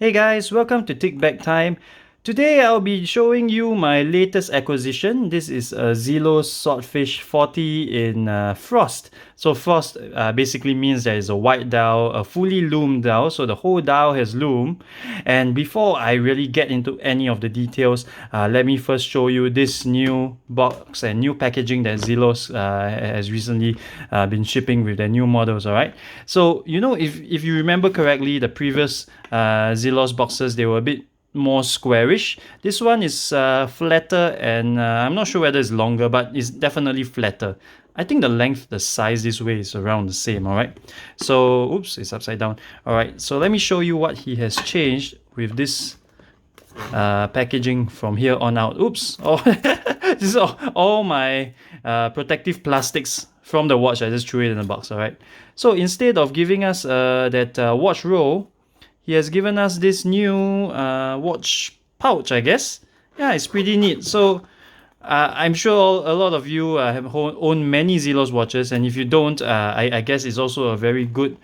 Hey guys, welcome to Tick Back Time. Today I'll be showing you my latest acquisition. This is a Zelos Swordfish 40 in Frost. So Frost basically means there is a white dial, a fully loomed dial, so the whole dial has loom. And before I really get into any of the details, let me first show you this new box and new packaging that Zelos has recently been shipping with their new models, alright? So, you know, if you remember correctly, the previous Zelos boxes, they were a bit more squarish. This one is flatter and I'm not sure whether it's longer, but it's definitely flatter. I think the length, the size this way is around the same, alright? So, oops, it's upside down. Alright, so let me show you what he has changed with this packaging from here on out. Oops, oh, this is all my protective plastics from the watch. I just threw it in the box, alright? So instead of giving us that watch roll, he has given us this new watch pouch, I guess. Yeah, it's pretty neat. So I'm sure a lot of you have owned many Zelos watches, and if you don't, I guess it's also a very good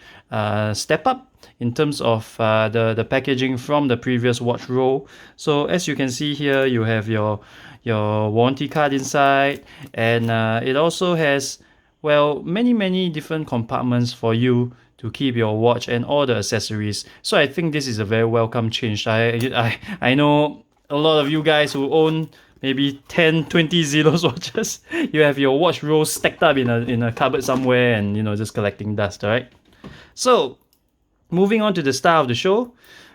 step up in terms of the packaging from the previous watch roll. So as you can see here, you have your warranty card inside, and it also has, well, many different compartments for you to keep your watch and all the accessories. So I think this is a very welcome change. I know a lot of you guys who own maybe 10, 20 Zelos watches. You have your watch rolls stacked up in a cupboard somewhere and, you know, just collecting dust, alright? So, moving on to the star of the show,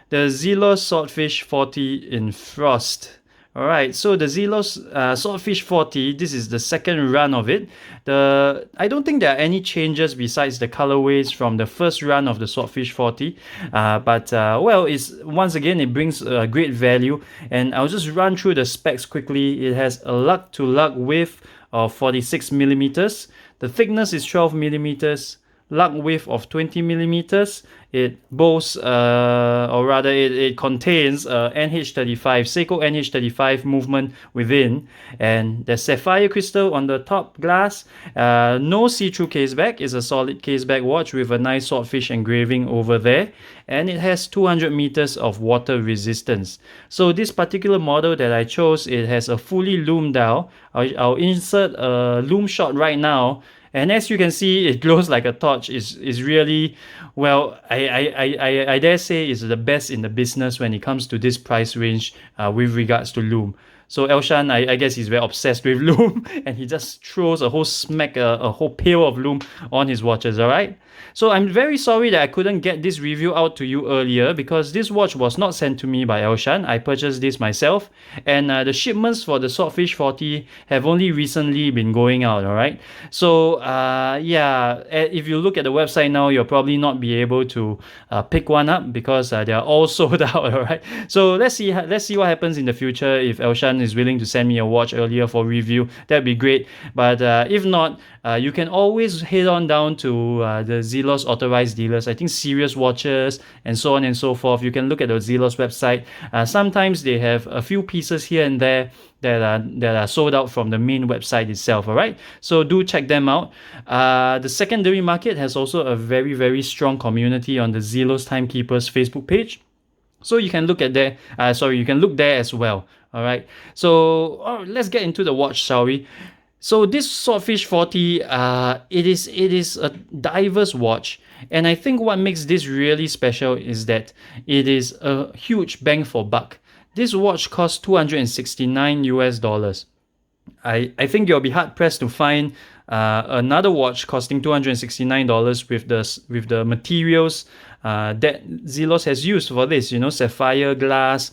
the Zelos Swordfish 40 in Frost. Alright, so the Zelos Swordfish 40, this is the second run of it. I don't think there are any changes besides the colorways from the first run of the Swordfish 40. Well, once again, it brings great value. And I'll just run through the specs quickly. It has a lug-to-lug width of 46 millimeters. The thickness is 12 millimeters. Lug width of 20 millimeters. It boasts, or rather, it contains NH35, Seiko NH35 movement within, and there's sapphire crystal on the top glass. No see-through caseback. It's a solid caseback watch with a nice swordfish engraving over there, and it has 200 meters of water resistance. So this particular model that I chose, it has a fully loomed dial. I'll insert a loom shot right now. And as you can see, it glows like a torch. Is really, well, I dare say is the best in the business when it comes to this price range with regards to loom. So Elshan, I guess he's very obsessed with loom, and he just throws a whole a whole pail of loom on his watches, alright? So I'm very sorry that I couldn't get this review out to you earlier, because this watch was not sent to me by Elshan. I purchased this myself, and the shipments for the Swordfish 40 have only recently been going out, alright? So yeah, if you look at the website now, you'll probably not be able to pick one up because they are all sold out, alright? So let's see what happens in the future. If Elshan is willing to send me a watch earlier for review, that'd be great. But if not, you can always head on down to the Zelos authorized dealers. I think Serious Watches and so on and so forth. You can look at the Zelos website. Sometimes they have a few pieces here and there that are sold out from the main website itself, alright? So do check them out. The secondary market has also a very strong community on the Zelos Timekeepers Facebook page. So you can look at there, you can look there as well, alright? So let's get into the watch, shall we? So this Swordfish 40, it is a diverse watch, and I think what makes this really special is that it is a huge bang for buck. This watch costs $269 US. I think you'll be hard pressed to find another watch costing $269 with the materials that Zelos has used for this. You know, sapphire glass,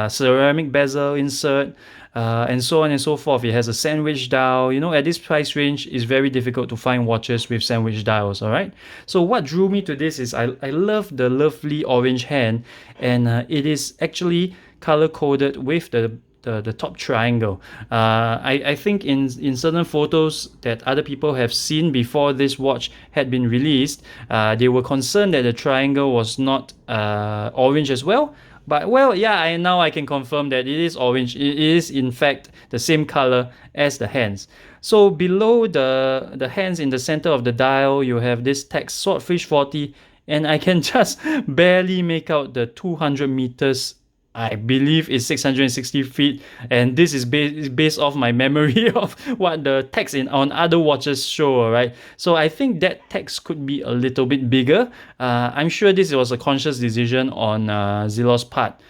ceramic bezel insert, and so on and so forth. It has a sandwich dial. You know, at this price range, it's very difficult to find watches with sandwich dials, alright? So what drew me to this is I love the lovely orange hand, and it is actually color-coded with the top triangle. I think in certain photos that other people have seen before this watch had been released, they were concerned that the triangle was not orange as well. But well, yeah, now I can confirm that it is orange. It is in fact the same color as the hands. So below the hands in the center of the dial, you have this text Swordfish 40 and I can just barely make out the 200 meters. I believe is 660 feet, and this is based off my memory of what the text on other watches show, alright? So I think that text could be a little bit bigger. I'm sure this was a conscious decision on Zelos' part.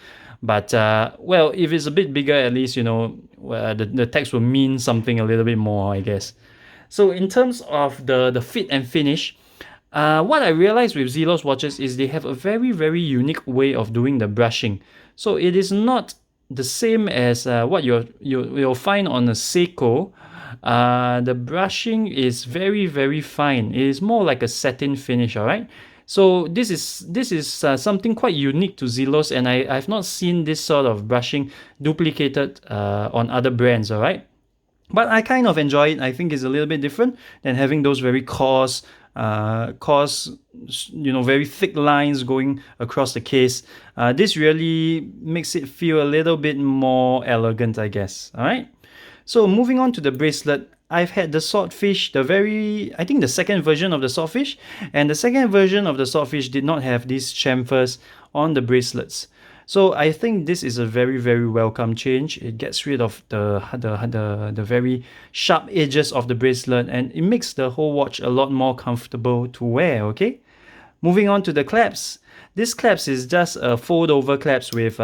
But, well, if it's a bit bigger, at least, the text will mean something a little bit more, I guess. So in terms of the fit and finish, what I realized with Zelos watches is they have a very, very unique way of doing the brushing. So it is not the same as what you'll find on a Seiko. The brushing is very, very fine. It is more like a satin finish, all right? So this is something quite unique to Zelos, and I've not seen this sort of brushing duplicated on other brands, all right? But I kind of enjoy it. I think it's a little bit different than having those very coarse, very thick lines going across the case. This really makes it feel a little bit more elegant, I guess. All right. So moving on to the bracelet, I've had the Swordfish, I think the second version of the Swordfish, and the second version of the Swordfish did not have these chamfers on the bracelets. So I think this is a very, very welcome change. It gets rid of the very sharp edges of the bracelet, and it makes the whole watch a lot more comfortable to wear, okay? Moving on to the clasps. This clasp is just a fold over clasp with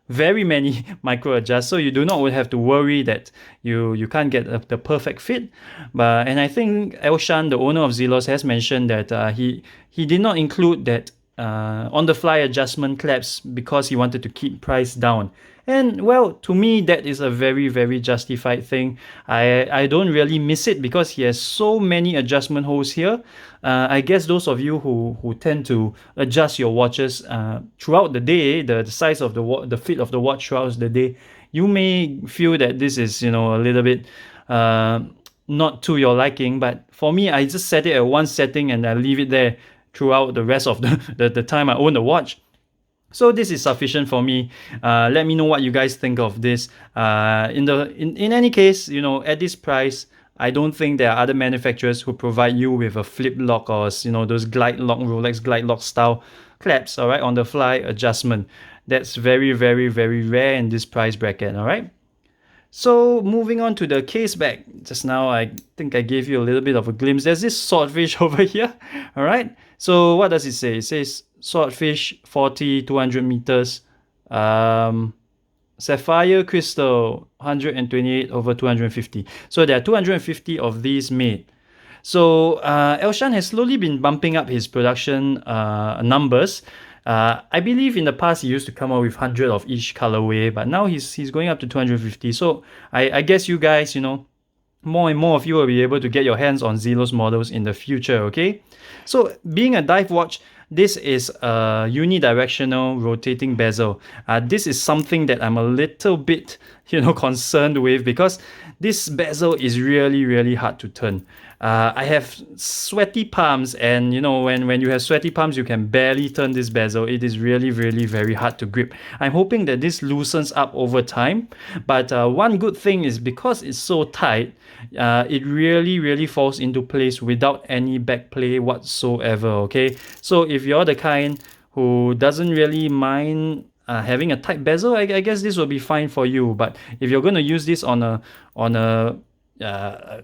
very many micro adjusts, so you do not have to worry that you can't get the perfect fit. And I think Elshan, the owner of Zelos, has mentioned that he did not include that on-the-fly adjustment clasps because he wanted to keep price down. And well, to me, that is a very, very justified thing. I don't really miss it because he has so many adjustment holes here. I guess those of you who tend to adjust your watches throughout the day, the size of the fit of the watch throughout the day, you may feel that this is, a little bit not to your liking. But for me, I just set it at one setting and I leave it there throughout the rest of the time I own the watch. So this is sufficient for me. Let me know what you guys think of this. In any case, at this price, I don't think there are other manufacturers who provide you with a flip lock or those glide lock, Rolex glide lock style clasps, all right, on the fly adjustment. That's very, very, very rare in this price bracket, all right. So moving on to the case back. Just now I think I gave you a little bit of a glimpse. There's this Swordfish over here, all right. So what does it say? It says Swordfish 40 200 meters, sapphire crystal 128 over 250. So there are 250 of these made. So Elshan has slowly been bumping up his production numbers. I believe in the past he used to come out with 100 of each colorway, but now he's going up to 250. So I guess you guys, more and more of you will be able to get your hands on Zelos models in the future, okay? So being a dive watch, this is a unidirectional rotating bezel. This is something that I'm a little bit, concerned with because this bezel is really, really hard to turn. I have sweaty palms, and when you have sweaty palms, you can barely turn this bezel. It is really, really very hard to grip. I'm hoping that this loosens up over time, but one good thing is because it's so tight, it really, really falls into place without any back play whatsoever, okay? So if you're the kind who doesn't really mind having a tight bezel, I guess this will be fine for you. But if you're going to use this on a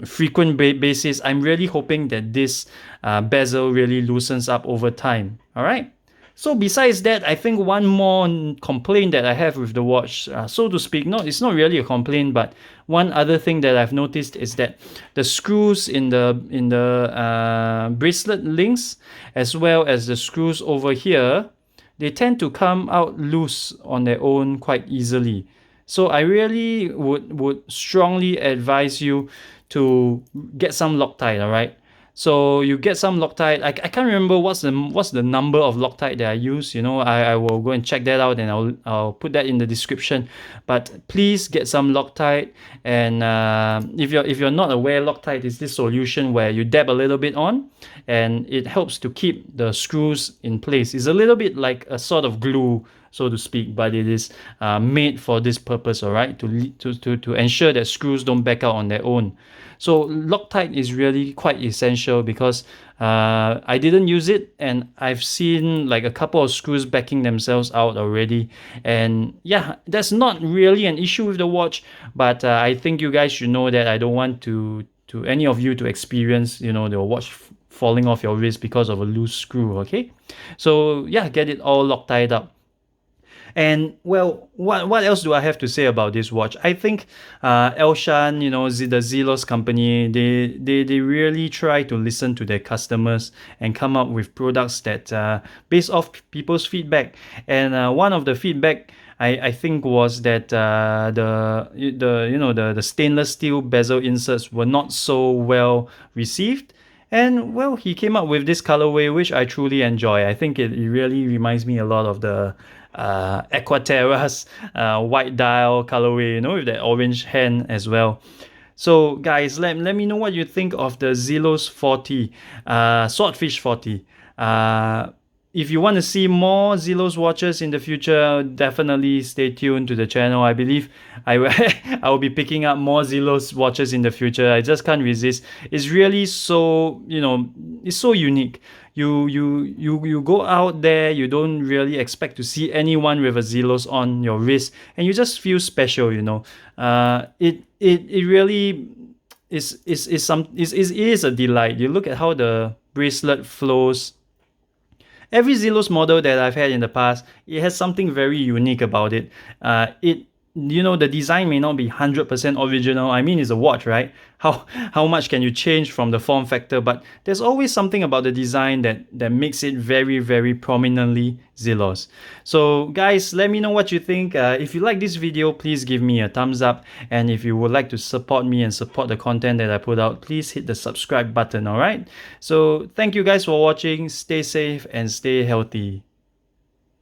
frequent basis, I'm really hoping that this bezel really loosens up over time. All right. So besides that, I think one more complaint that I have with the watch, so to speak, it's not really a complaint, but one other thing that I've noticed is that the screws in the bracelet links, as well as the screws over here, they tend to come out loose on their own quite easily. So I really would strongly advise you to get some Loctite, all right? So you get some Loctite. I can't remember what's the number of Loctite that I use. I will go and check that out, and I'll put that in the description. But please get some Loctite. And if you're not aware, Loctite is this solution where you dab a little bit on, and it helps to keep the screws in place. It's a little bit like a sort of glue. so to speak, but it is made for this purpose, all right, to ensure that screws don't back out on their own. So Loctite is really quite essential because I didn't use it, and I've seen like a couple of screws backing themselves out already. And yeah, that's not really an issue with the watch, but I think you guys should know that I don't want to any of you to experience, you know, the watch falling off your wrist because of a loose screw. Okay, so yeah, get it all Loctite up. And well, what else do I have to say about this watch? I think Elshan, you know, the Zelos company, they really try to listen to their customers and come up with products that based off people's feedback. And one of the feedback I think was that the you know the stainless steel bezel inserts were not so well received. And well, he came up with this colorway, which I truly enjoy. I think it really reminds me a lot of the Aquaterra's white dial colorway, you know, with that orange hand as well. So guys, let me know what you think of the Zelos 40, Swordfish 40. If you want to see more Zelos watches in the future, definitely stay tuned to the channel. I believe I will, I will be picking up more Zelos watches in the future. I just can't resist. It's really so, you know, it's so unique. You go out there, you don't really expect to see anyone with a Zelos on your wrist, and you just feel special, you know. It really is a delight. You look at how the bracelet flows. Every Zelos model that I've had in the past, it has something very unique about it. You know, the design may not be 100% original. I mean, it's a watch, right? How much can you change from the form factor? But there's always something about the design that makes it very, very prominently Zelos. So guys, let me know what you think. If you like this video, please give me a thumbs up. And if you would like to support me and support the content that I put out, please hit the subscribe button, all right? So thank you guys for watching. Stay safe and stay healthy.